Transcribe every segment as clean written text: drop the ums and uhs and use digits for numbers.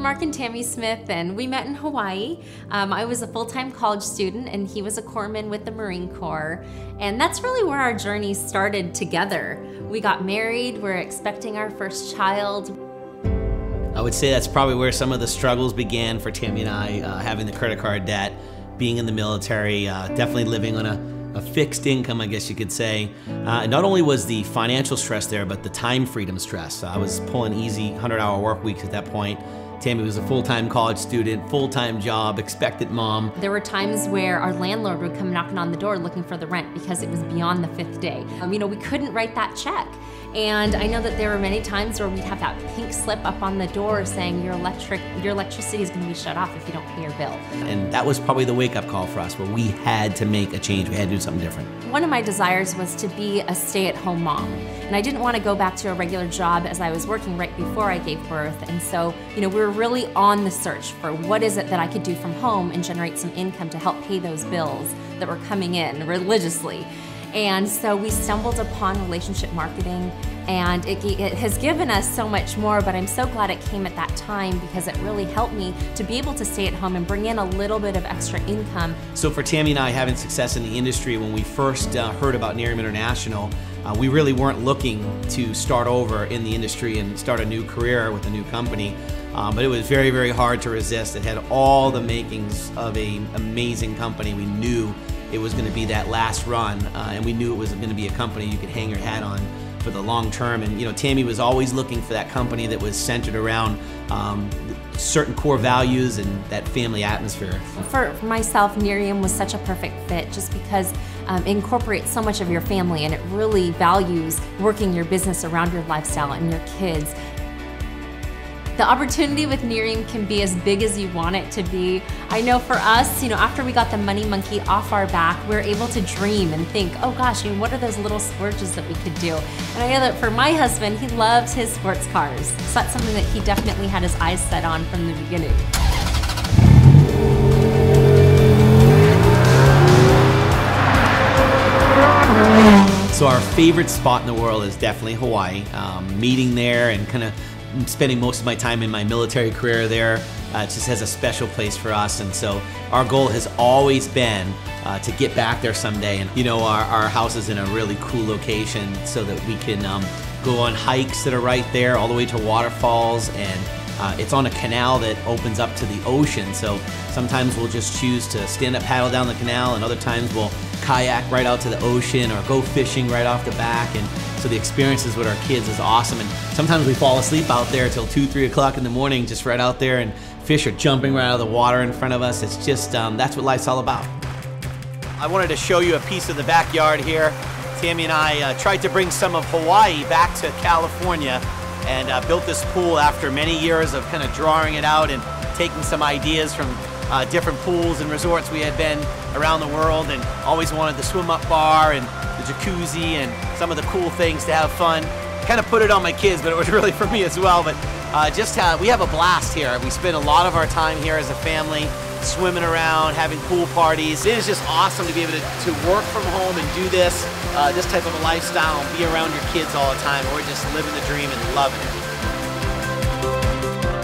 Mark and Tammy Smith, and we met in Hawaii. I was a full-time college student, and he was a corpsman with the Marine Corps. And that's really where our journey started together. We got married, we're expecting our first child. I would say that's probably where some of the struggles began for Tammy and I, having the credit card debt, being in the military, definitely living on a fixed income, I guess you could say. Not only was the financial stress there, but the time freedom stress. I was pulling easy 100-hour work weeks at that point. Tammy was a full-time college student, full-time job, expectant mom. There were times where our landlord would come knocking on the door looking for the rent because it was beyond the 5th day. We couldn't write that check. And I know that there were many times where we'd have that pink slip up on the door saying your electricity is going to be shut off if you don't pay your bill. And that was probably the wake-up call for us, where we had to make a change. We had to do something different. One of my desires was to be a stay-at-home mom. And I didn't want to go back to a regular job as I was working right before I gave birth. And so, we were really on the search for what is it that I could do from home and generate some income to help pay those bills that were coming in religiously. And so we stumbled upon relationship marketing, and it has given us so much more, but I'm so glad it came at that time because it really helped me to be able to stay at home and bring in a little bit of extra income. So for Tammy and I, having success in the industry, when we first heard about Nerium International, we really weren't looking to start over in the industry and start a new career with a new company. But it was very, very hard to resist. It had all the makings of an amazing company. We knew it was going to be that last run, and we knew it was going to be a company you could hang your hat on for the long term. And Tammy was always looking for that company that was centered around certain core values and that family atmosphere. For myself, Nerium was such a perfect fit just because it incorporates so much of your family, and it really values working your business around your lifestyle and your kids. The opportunity with Nerium can be as big as you want it to be. I know for us, after we got the money monkey off our back, we were able to dream and think, oh gosh, what are those little splurges that we could do? And I know that for my husband, he loves his sports cars. So that's something that he definitely had his eyes set on from the beginning. So our favorite spot in the world is definitely Hawaii. Meeting there and kind of spending most of my time in my military career there, it just has a special place for us. And so our goal has always been to get back there someday. And our house is in a really cool location so that we can go on hikes that are right there all the way to waterfalls, and it's on a canal that opens up to the ocean. So sometimes we'll just choose to stand up paddle down the canal, and other times we'll kayak right out to the ocean or go fishing right off the back. And so the experiences with our kids is awesome. And sometimes we fall asleep out there till 2, 3 o'clock in the morning, just right out there, and fish are jumping right out of the water in front of us. It's just, that's what life's all about. I wanted to show you a piece of the backyard here. Tammy and I tried to bring some of Hawaii back to California, and built this pool after many years of kind of drawing it out and taking some ideas from different pools and resorts we had been around the world, and always wanted the swim-up bar and the jacuzzi and some of the cool things to have fun. Kind of put it on my kids, but it was really for me as well. But we have a blast here. We spend a lot of our time here as a family, swimming around, having pool parties. It is just awesome to be able to work from home and do this type of a lifestyle and be around your kids all the time. We're just living the dream and loving it.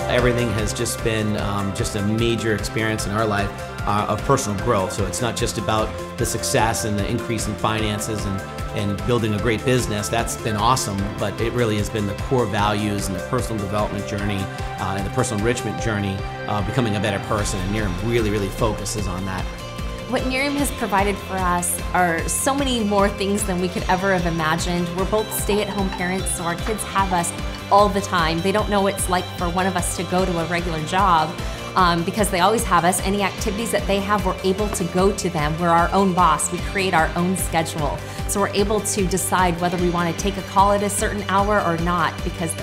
Everything has just been just a major experience in our life of personal growth. So it's not just about the success and the increase in finances and building a great business. That's been awesome, but it really has been the core values and the personal development journey and the personal enrichment journey of becoming a better person. And Nerium really, really focuses on that. What Nerium has provided for us are so many more things than we could ever have imagined. We're both stay-at-home parents, so our kids have us all the time. They don't know what it's like for one of us to go to a regular job because they always have us. Any activities that they have, we're able to go to them. We're our own boss. We create our own schedule. So we're able to decide whether we want to take a call at a certain hour or not, because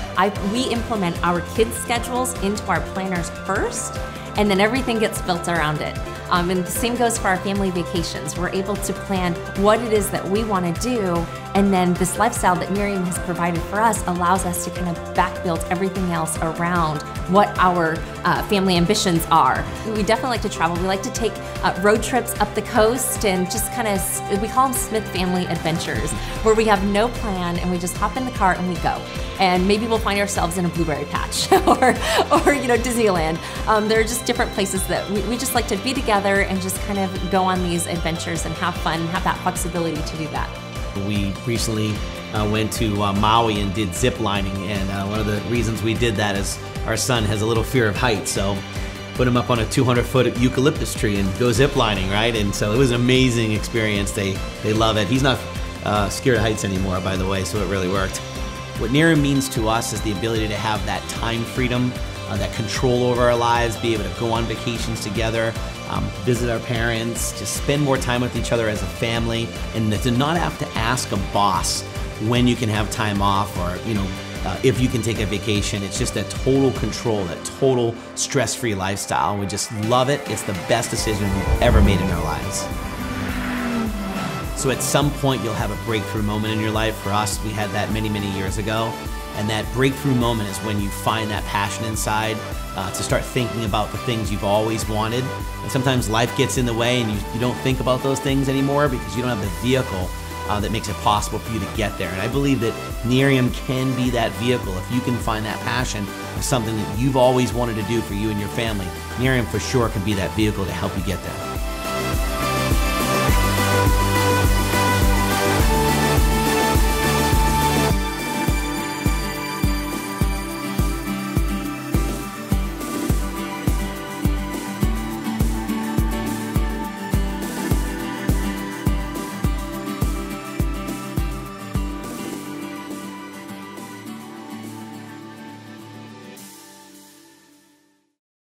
we implement our kids' schedules into our planners first, and then everything gets built around it. And the same goes for our family vacations. We're able to plan what it is that we want to do And then this lifestyle that Miriam has provided for us allows us to kind of back build everything else around what our family ambitions are. We definitely like to travel. We like to take road trips up the coast and just kind of, we call them Smith family adventures, where we have no plan and we just hop in the car and we go. And maybe we'll find ourselves in a blueberry patch or Disneyland. There are just different places that we just like to be together and just kind of go on these adventures and have fun, have that flexibility to do that. We recently went to Maui and did zip lining, and one of the reasons we did that is our son has a little fear of heights, so put him up on a 200-foot eucalyptus tree and go zip lining, right? And so it was an amazing experience. They love it. He's not scared of heights anymore, by the way, so it really worked. What Miriam means to us is the ability to have that time freedom, that control over our lives, be able to go on vacations together, visit our parents, just spend more time with each other as a family, and to not have to ask a boss when you can have time off or, if you can take a vacation. It's just that total control, that total stress-free lifestyle. We just love it. It's the best decision we've ever made in our lives. So at some point, you'll have a breakthrough moment in your life. For us, we had that many, many years ago. And that breakthrough moment is when you find that passion inside to start thinking about the things you've always wanted. And sometimes life gets in the way and you don't think about those things anymore because you don't have the vehicle that makes it possible for you to get there. And I believe that Miriam can be that vehicle. If you can find that passion of something that you've always wanted to do for you and your family, Miriam for sure can be that vehicle to help you get there.